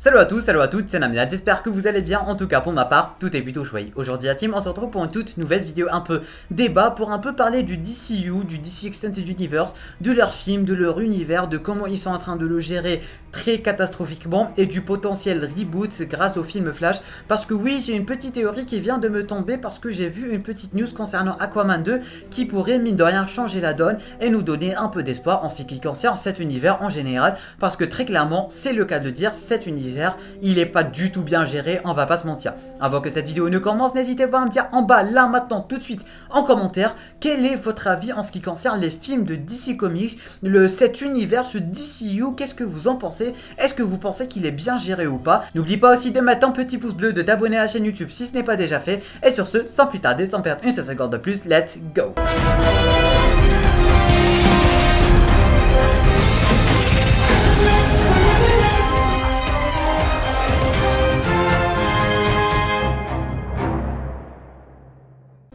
Salut à tous, salut à toutes, c'est Namia, j'espère que vous allez bien, en tout cas pour ma part, tout est plutôt chouette. Aujourd'hui la team, on se retrouve pour une toute nouvelle vidéo un peu débat, pour un peu parler du DCU, du DC Extended Universe, de leurs films, de leur univers, de comment ils sont en train de le gérer très catastrophiquement et du potentiel reboot grâce au film Flash. Parce que oui, j'ai une petite théorie qui vient de me tomber parce que j'ai vu une petite news concernant Aquaman 2 qui pourrait mine de rien changer la donne et nous donner un peu d'espoir en ce qui concerne cet univers en général, parce que très clairement, c'est le cas de le dire, cet univers il est pas du tout bien géré, on va pas se mentir. Avant que cette vidéo ne commence, n'hésitez pas à me dire en bas, là, maintenant, tout de suite, en commentaire, quel est votre avis en ce qui concerne les films de DC Comics, cet univers, ce DCU, qu'est-ce que vous en pensez? Est-ce que vous pensez qu'il est bien géré ou pas? N'oublie pas aussi de mettre un petit pouce bleu, de t'abonner à la chaîne YouTube si ce n'est pas déjà fait. Et sur ce, sans plus tarder, sans perdre une seule seconde de plus, let's go!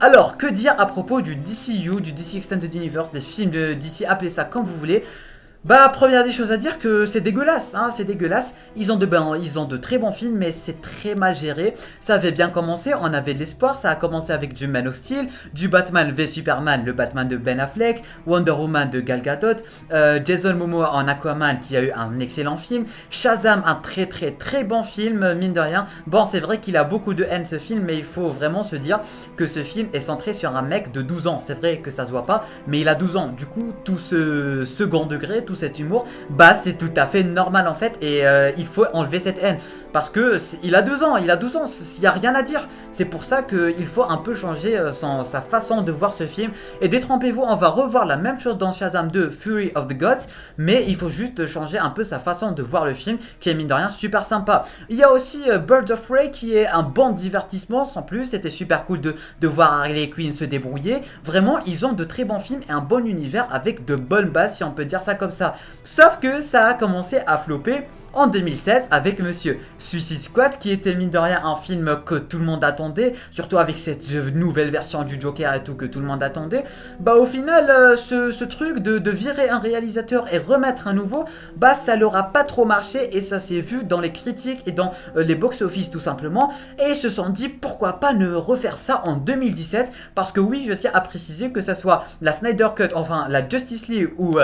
Alors, que dire à propos du DCU, du DC Extended Universe, des films de DC, appelez ça comme vous voulez. Bah, première des choses à dire que c'est dégueulasse, hein, c'est dégueulasse. Ils ont de très bons films, mais c'est très mal géré. Ça avait bien commencé, on avait de l'espoir. Ça a commencé avec du Man of Steel, du Batman v Superman, le Batman de Ben Affleck, Wonder Woman de Gal Gadot, Jason Momoa en Aquaman qui a eu un excellent film, Shazam, un très bon film, mine de rien. Bon, c'est vrai qu'il a beaucoup de haine ce film, mais il faut vraiment se dire que ce film est centré sur un mec de 12 ans. C'est vrai que ça se voit pas, mais il a 12 ans. Du coup, tout ce second degré, tout cet humour, bah c'est tout à fait normal en fait, et il faut enlever cette haine parce que il a 12 ans, il n'y a rien à dire. C'est pour ça qu'il faut un peu changer sa façon de voir ce film. Et détrompez-vous, on va revoir la même chose dans Shazam 2 Fury of the Gods, mais il faut juste changer un peu sa façon de voir le film, qui est mine de rien super sympa. Il y a aussi Birds of Prey qui est un bon divertissement sans plus. C'était super cool de voir Harley Quinn se débrouiller. Vraiment, ils ont de très bons films et un bon univers avec de bonnes bases, si on peut dire ça comme ça. Sauf que ça a commencé à flopper en 2016 avec Monsieur Suicide Squad, qui était mine de rien un film que tout le monde attendait, surtout avec cette nouvelle version du Joker et tout que tout le monde attendait. Bah au final ce truc de virer un réalisateur et remettre un nouveau, bah ça leur a pas trop marché, et ça s'est vu dans les critiques et dans les box-office tout simplement, et ils se sont dit pourquoi pas ne refaire ça en 2017, parce que oui, je tiens à préciser que ça soit la Snyder Cut, enfin la Justice League ou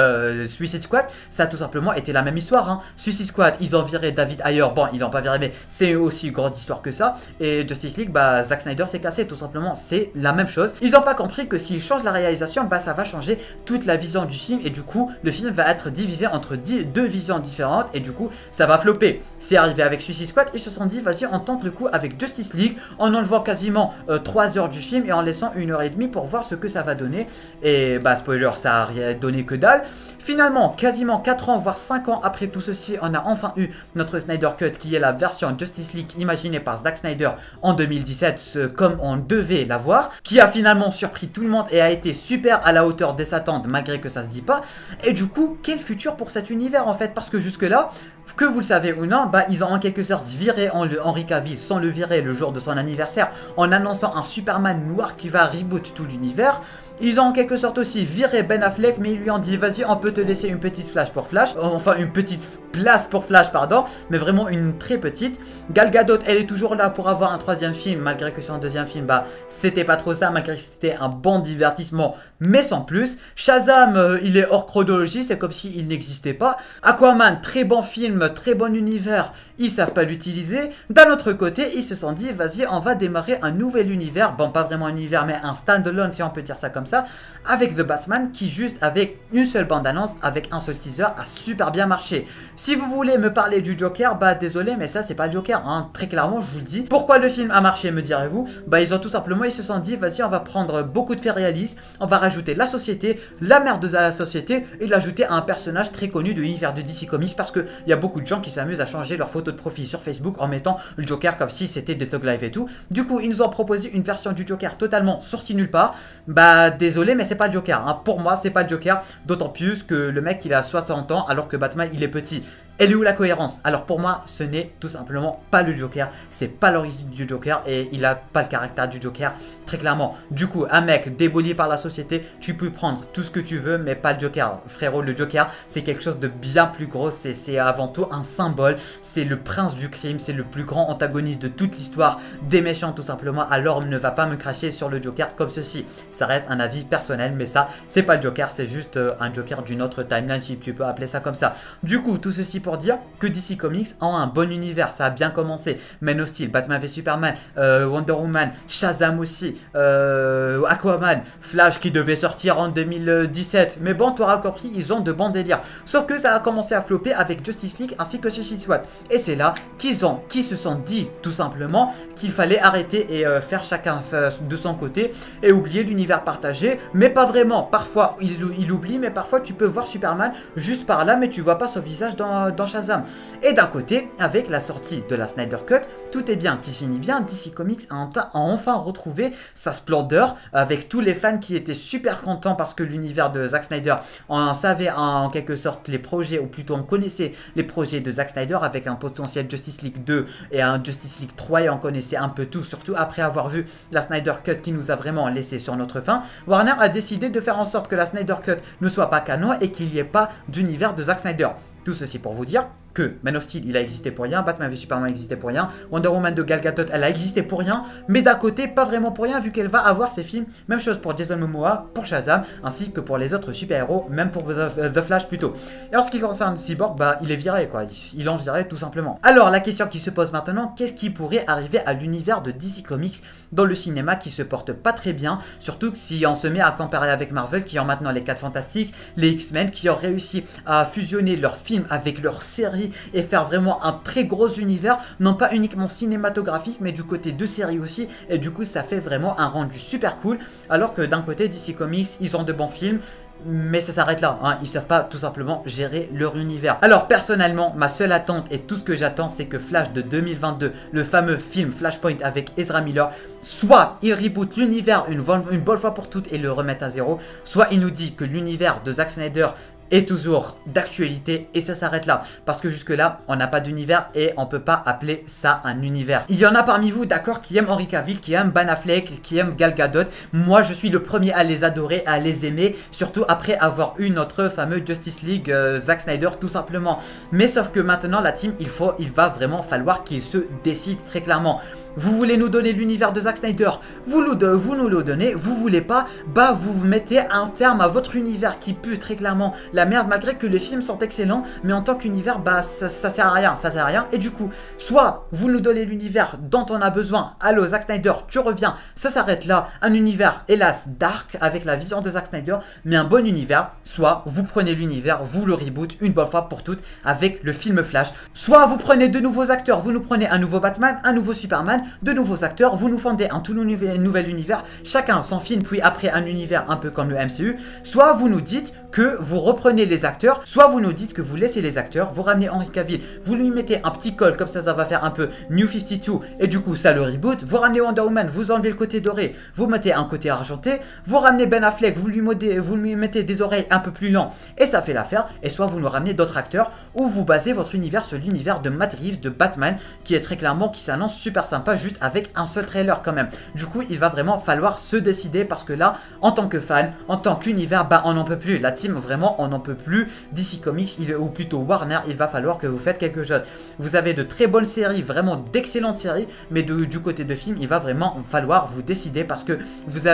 Suicide Squad, ça a tout simplement été la même histoire, hein. Suicide Squad, ils ont viré David Ayer, bon ils l'ont pas viré mais c'est aussi une grande histoire que ça, et Justice League, bah Zack Snyder s'est cassé, tout simplement c'est la même chose. Ils ont pas compris que s'ils changent la réalisation, bah ça va changer toute la vision du film, et du coup le film va être divisé entre deux visions différentes, et du coup ça va flopper. C'est arrivé avec Suicide Squad, ils se sont dit vas-y on tente le coup avec Justice League en enlevant quasiment 3 heures du film et en laissant 1h30 pour voir ce que ça va donner, et bah spoiler, ça a rien donné que dalle. Finalement, quasiment 4 ans voire 5 ans après tout ceci, on a enfin eu notre Snyder Cut, qui est la version Justice League imaginée par Zack Snyder en 2017, comme on devait l'avoir, qui a finalement surpris tout le monde et a été super à la hauteur des attentes malgré que ça se dit pas. Et du coup, quel futur pour cet univers en fait, parce que jusque là, que vous le savez ou non, bah ils ont en quelque sorte viré Henry Cavill sans le virer le jour de son anniversaire, en annonçant un Superman noir qui va reboot tout l'univers. Ils ont en quelque sorte aussi viré Ben Affleck, mais ils lui ont dit vas-y on peut te laisser une petite flash pour Flash, enfin une petite place pour Flash pardon, mais vraiment une très petite. Gal Gadot, elle est toujours là pour avoir un troisième film, malgré que son deuxième film, bah c'était pas trop ça, malgré que c'était un bon divertissement, mais sans plus. Shazam, il est hors chronologie, c'est comme s'il n'existait pas. Aquaman, très bon film, très bon univers, ils savent pas l'utiliser. D'un autre côté, ils se sont dit vas-y on va démarrer un nouvel univers, bon pas vraiment un univers mais un standalone si on peut dire ça comme ça, avec The Batman, qui juste avec une seule bande-annonce, avec un seul teaser, a super bien marché. Si vous voulez me parler du Joker, bah désolé mais ça c'est pas le Joker, hein. Très clairement je vous le dis. Pourquoi le film a marché, me direz-vous? Bah ils ont tout simplement, ils se sont dit vas-y on va prendre beaucoup de faits réalistes, on va rajouter la société, la merde de la société, et l'ajouter à un personnage très connu de l'univers de DC Comics, parce qu'il y a beaucoup de gens qui s'amusent à changer leur photo de profil sur Facebook en mettant le Joker comme si c'était des Thug Life et tout. Du coup ils nous ont proposé une version du Joker totalement sortie nulle part. Bah désolé mais c'est pas le Joker, hein. Pour moi c'est pas le Joker, d'autant plus que le mec il a 60 ans alors que Batman il est petit. Elle est où la cohérence? Alors pour moi, ce n'est tout simplement pas le Joker, c'est pas l'origine du Joker et il a pas le caractère du Joker, très clairement. Du coup, un mec déboli par la société, tu peux prendre tout ce que tu veux, mais pas le Joker. Frérot, le Joker, c'est quelque chose de bien plus gros, c'est avant tout un symbole, c'est le prince du crime, c'est le plus grand antagoniste de toute l'histoire des méchants tout simplement. Alors ne va pas me cracher sur le Joker comme ceci. Ça reste un avis personnel, mais ça, c'est pas le Joker, c'est juste un Joker d'une autre timeline, si tu peux appeler ça comme ça. Du coup, tout ceci pour dire que DC Comics ont un bon univers, ça a bien commencé. Man of Steel, Batman v Superman, Wonder Woman, Shazam aussi, Aquaman, Flash qui devait sortir en 2017. Mais bon, tu auras compris, ils ont de bons délires. Sauf que ça a commencé à flopper avec Justice League ainsi que Suicide Squad. Et c'est là qu'ils se sont dit tout simplement qu'il fallait arrêter et faire chacun de son côté et oublier l'univers partagé. Mais pas vraiment. Parfois, il oublie, mais parfois tu peux voir Superman juste par là, mais tu vois pas son visage dans Shazam. Et d'un côté, avec la sortie de la Snyder Cut, tout est bien qui finit bien. DC Comics a enfin retrouvé sa splendeur avec tous les fans qui étaient super contents parce que l'univers de Zack Snyder, on savait en quelque sorte les projets, ou plutôt on connaissait les projets de Zack Snyder avec un potentiel Justice League 2 et un Justice League 3 et on connaissait un peu tout, surtout après avoir vu la Snyder Cut qui nous a vraiment laissé sur notre faim. Warner a décidé de faire en sorte que la Snyder Cut ne soit pas canon et qu'il n'y ait pas d'univers de Zack Snyder. Tout ceci pour vous dire que Man of Steel, il a existé pour rien, Batman v Superman a existé pour rien, Wonder Woman de Gal Gadot, elle a existé pour rien, mais d'un côté, pas vraiment pour rien vu qu'elle va avoir ses films. Même chose pour Jason Momoa, pour Shazam, ainsi que pour les autres super-héros, même pour The Flash plutôt. Et en ce qui concerne Cyborg, bah il est viré quoi, il en virait tout simplement. Alors la question qui se pose maintenant, qu'est-ce qui pourrait arriver à l'univers de DC Comics dans le cinéma qui se porte pas très bien, surtout que si on se met à comparer avec Marvel qui ont maintenant les 4 Fantastiques, les X-Men, qui ont réussi à fusionner leurs films avec leurs séries et faire vraiment un très gros univers, non pas uniquement cinématographique mais du côté de séries aussi, et du coup ça fait vraiment un rendu super cool, alors que d'un côté DC Comics ils ont de bons films mais ça s'arrête là, hein. Ils savent pas tout simplement gérer leur univers. Alors personnellement, ma seule attente et tout ce que j'attends, c'est que Flash de 2022, le fameux film Flashpoint avec Ezra Miller, soit il reboot l'univers une bonne fois pour toutes et le remette à zéro, soit il nous dit que l'univers de Zack Snyder est toujours d'actualité et ça s'arrête là, parce que jusque là on n'a pas d'univers et on peut pas appeler ça un univers. Il y en a parmi vous d'accord qui aiment Henry Cavill, qui aiment Ben Affleck, qui aiment Gal Gadot. Moi je suis le premier à les adorer, à les aimer, surtout après avoir eu notre fameux Justice League Zack Snyder tout simplement. Mais sauf que maintenant la team, il va vraiment falloir qu'ils se décident très clairement. Vous voulez nous donner l'univers de Zack Snyder, vous nous le donnez, vous voulez pas, bah vous mettez un terme à votre univers qui pue très clairement la merde, malgré que les films sont excellents, mais en tant qu'univers, bah ça sert à rien, ça sert à rien. Et du coup, soit vous nous donnez l'univers dont on a besoin, allô Zack Snyder, tu reviens, ça s'arrête là, un univers hélas dark avec la vision de Zack Snyder, mais un bon univers, soit vous prenez l'univers, vous le reboot une bonne fois pour toutes avec le film Flash, soit vous prenez de nouveaux acteurs, vous nous prenez un nouveau Batman, un nouveau Superman, de nouveaux acteurs, vous nous fondez un tout nouvel univers, chacun son film, puis après un univers un peu comme le MCU, soit vous nous dites que vous reprenez les acteurs, soit vous nous dites que vous laissez les acteurs, vous ramenez Henry Cavill, vous lui mettez un petit col, comme ça va faire un peu New 52, et du coup ça le reboot, vous ramenez Wonder Woman, vous enlevez le côté doré, vous mettez un côté argenté, vous ramenez Ben Affleck, vous lui mettez des oreilles un peu plus lents, et ça fait l'affaire, et soit vous nous ramenez d'autres acteurs, ou vous basez votre univers sur l'univers de Matt Reeves, de Batman, qui est très clairement, qui s'annonce super sympa, juste avec un seul trailer quand même. Du coup il va vraiment falloir se décider, parce que là, en tant que fan, en tant qu'univers, bah on n'en peut plus, la team vraiment on n'en peut plus. DC Comics, ou plutôt Warner, il va falloir que vous faites quelque chose. Vous avez de très bonnes séries, vraiment d'excellentes séries, mais du côté de film, il va vraiment falloir vous décider parce que vous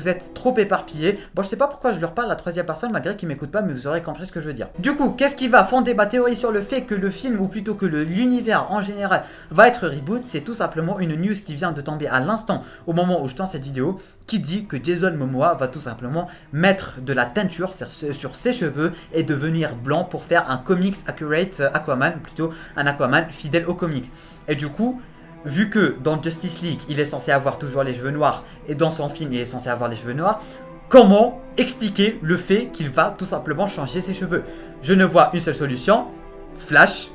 êtes trop éparpillés. Bon, je sais pas pourquoi je leur parle à la troisième personne malgré qu'ils m'écoutent pas, mais vous aurez compris ce que je veux dire. Du coup, qu'est-ce qui va fonder ma théorie sur le fait que le film, ou plutôt que l'univers en général, va être reboot? C'est tout simplement une news qui vient de tomber à l'instant, au moment où je tourne cette vidéo, qui dit que Jason Momoa va tout simplement mettre de la teinture sur ses cheveux et devenir blanc pour faire un comics accurate Aquaman, plutôt un Aquaman fidèle aux comics. Et du coup, vu que dans Justice League, il est censé avoir toujours les cheveux noirs et dans son film, il est censé avoir les cheveux noirs, comment expliquer le fait qu'il va tout simplement changer ses cheveux? Je ne vois une seule solution, Flash,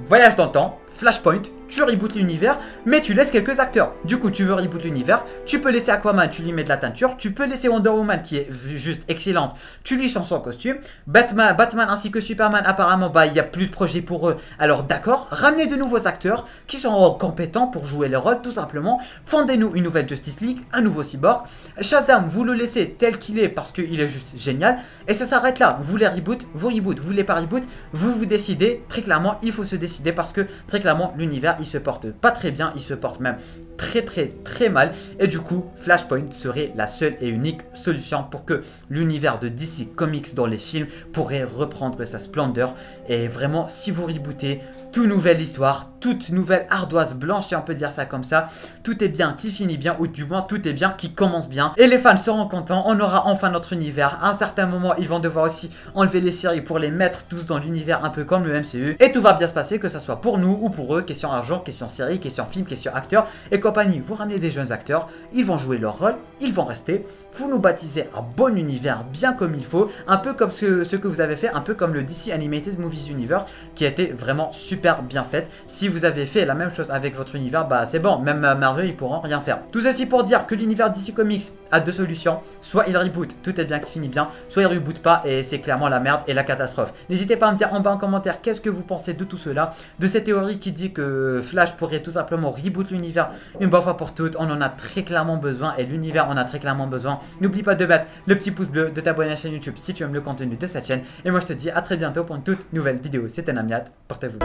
voyage dans le temps, Flashpoint, tu rebootes l'univers, mais tu laisses quelques acteurs. Du coup, tu veux reboot l'univers, tu peux laisser Aquaman, tu lui mets de la teinture, tu peux laisser Wonder Woman qui est juste excellente, tu lui changes son costume. Batman ainsi que Superman, apparemment, bah il n'y a plus de projet pour eux. Alors d'accord, ramenez de nouveaux acteurs qui sont compétents pour jouer les rôles, tout simplement. Fondez-nous une nouvelle Justice League, un nouveau Cyborg. Shazam, vous le laissez tel qu'il est parce qu'il est juste génial. Et ça s'arrête là. Vous voulez reboot, vous voulez pas reboot, vous décidez. Très clairement, il faut se décider parce que très clairement, l'univers, il se porte pas très bien, il se porte même très mal. Et du coup, Flashpoint serait la seule et unique solution pour que l'univers de DC Comics dans les films pourrait reprendre sa splendeur. Et vraiment, si vous rebootez, toute nouvelle histoire, toute nouvelle ardoise blanche, si on peut dire ça comme ça, tout est bien qui finit bien, ou du moins tout est bien qui commence bien. Et les fans seront contents, on aura enfin notre univers. À un certain moment, ils vont devoir aussi enlever les séries pour les mettre tous dans l'univers un peu comme le MCU. Et tout va bien se passer, que ce soit pour nous ou pour eux. Question argent, question série, question film, question acteur et compagnie. Vous ramenez des jeunes acteurs, ils vont jouer leur rôle, ils vont rester. Vous nous baptisez un bon univers bien comme il faut, un peu comme ce que vous avez fait, un peu comme le DC Animated Movies Universe qui a été vraiment super bien fait. Si vous avez fait la même chose avec votre univers, bah c'est bon, même Marvel ils pourront rien faire. Tout ceci pour dire que l'univers DC Comics a deux solutions, soit il reboot, tout est bien qui finit bien, soit il reboot pas et c'est clairement la merde et la catastrophe. N'hésitez pas à me dire en bas en commentaire qu'est-ce que vous pensez de tout cela, de cette théorie qui dit que Flash pourrait tout simplement reboot l'univers une bonne fois pour toutes. On en a très clairement besoin et l'univers en a très clairement besoin. N'oublie pas de mettre le petit pouce bleu, de t'abonner à la chaîne YouTube si tu aimes le contenu de cette chaîne et moi je te dis à très bientôt pour une toute nouvelle vidéo. C'était Namiat, portez-vous.